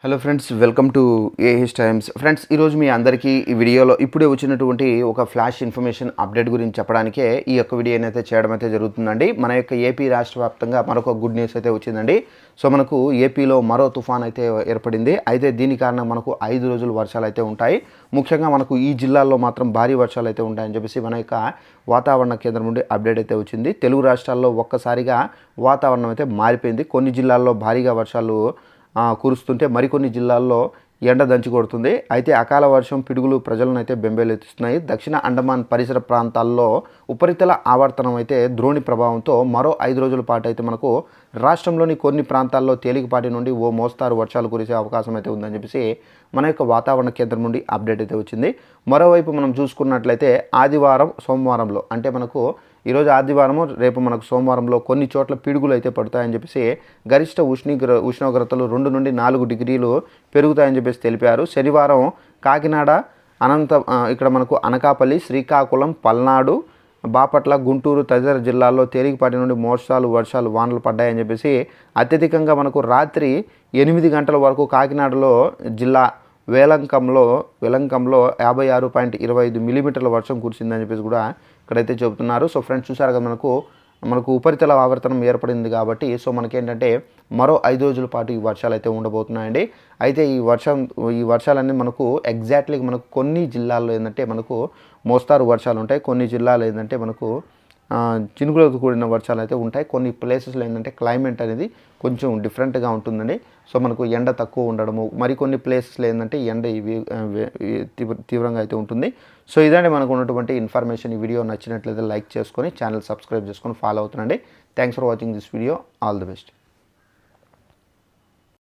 Hello friends, welcome to AH times. Friends, ఈరోజు మీ అందరికీ ఈ వీడియోలో ఇప్పుడే వచ్చినటువంటి ఒక ఫ్లాష్ ఇన్ఫర్మేషన్ అప్డేట్ గురించి చెప్పడానికే ఈ యొక్క వీడియోని అయితే చేయడం అయితే జరుగుతుందండి. మన యొక్క ఏపీ రాష్ట్ర వ్యాప్తంగా మరొక గుడ్ న్యూస్ అయితే వచ్చిందండి. సో మనకు ఏపీలో మరో తుఫాన్ అయితే ఏర్పడింది. అయితే దీని కారణంగా మనకు 5 రోజులు వర్షాలు అయితే ఉంటాయి. ముఖ్యంగా మనకు ఈ జిల్లాల్లో మాత్రం భారీ వర్షాలు అయితే ఉంటాయని చెప్పేసి మన యొక్క వాతావరణ కేంద్రం నుండి అప్డేట్ అయితే వచ్చింది. తెలుగు రాష్ట్రాల్లో ఒక్కసారిగా వాతావరణం అయితే మారిపోయింది. కొన్ని జిల్లాల్లో భారీగా వర్షాలు కురుస్తుంటే మరికొన్ని జిల్లాల్లో ఎండ దంచి కొడుతుంది. అయితే అకాల వర్షం, పిడుగులు ప్రజలను అయితే బెంబేలెత్తిస్తున్నాయి. దక్షిణ అండమాన్ పరిసర ప్రాంతాల్లో ఉపరితల ఆవర్తనం అయితే ద్రోణి ప్రభావంతో మరో 5 రోజుల పాటు అయితే మనకు రాష్ట్రంలోని కొన్ని ప్రాంతాల్లో తేలికపాటి నుండి ఓ మోస్తారు వర్షాలు కురిసే అవకాశం అయితే ఉందని చెప్పేసి మన యొక్క వాతావరణ కేంద్రం నుండి అప్డేట్ అయితే వచ్చింది. మరోవైపు మనం చూసుకున్నట్లయితే ఆదివారం, సోమవారంలో అంటే మనకు ఈరోజు ఆదివారము, రేపు మనకు సోమవారంలో కొన్ని చోట్ల పిడుగులు అయితే పడతాయని చెప్పేసి గరిష్ట ఉష్ణోగ్రతలు 2 నుండి 4 డిగ్రీలు పెరుగుతాయని చెప్పేసి తెలిపారు. శనివారం కాకినాడ, ఇక్కడ మనకు అనకాపల్లి, శ్రీకాకుళం, పల్నాడు, బాపట్ల, గుంటూరు తదితర జిల్లాల్లో తేలికపాటి నుండి మోస్తారు వానలు పడ్డాయని చెప్పేసి అత్యధికంగా మనకు రాత్రి 8 గంటల వరకు కాకినాడలో జిల్లా వేలంకంలో 56.25 మిల్లీమీటర్ల వర్షం కురిసిందని చెప్పేసి కూడా ఇక్కడైతే చెబుతున్నారు. సో ఫ్రెండ్స్, చూసారు కదా, మనకు ఉపరితల ఆవర్తనం ఏర్పడింది కాబట్టి సో మనకేంటంటే మరో 5 రోజుల పాటు ఈ వర్షాలు అయితే ఉండబోతున్నాయండి. అయితే ఈ వర్షాలన్నీ మనకు ఎగ్జాక్ట్లీ మనకు కొన్ని జిల్లాల్లో ఏంటంటే మనకు మోస్తారు వర్షాలు ఉంటాయి. కొన్ని జిల్లాలు ఏంటంటే మనకు చినుకులతో కూడిన వర్షాలు అయితే ఉంటాయి. కొన్ని ప్లేసెస్లో ఏంటంటే క్లైమేట్ అనేది కొంచెం డిఫరెంట్గా ఉంటుందండి. సో మనకు ఎండ తక్కువ ఉండడము, మరికొన్ని ప్లేసెస్లో ఏంటంటే ఎండ తీవ్రంగా అయితే ఉంటుంది. సో ఇదండి మనకు ఉన్నటువంటి ఇన్ఫర్మేషన్. ఈ వీడియో నచ్చినట్లయితే లైక్ చేసుకొని ఛానల్ సబ్స్క్రైబ్ చేసుకొని ఫాలో అవుతుండండి. Thanks for watching this video. All the best.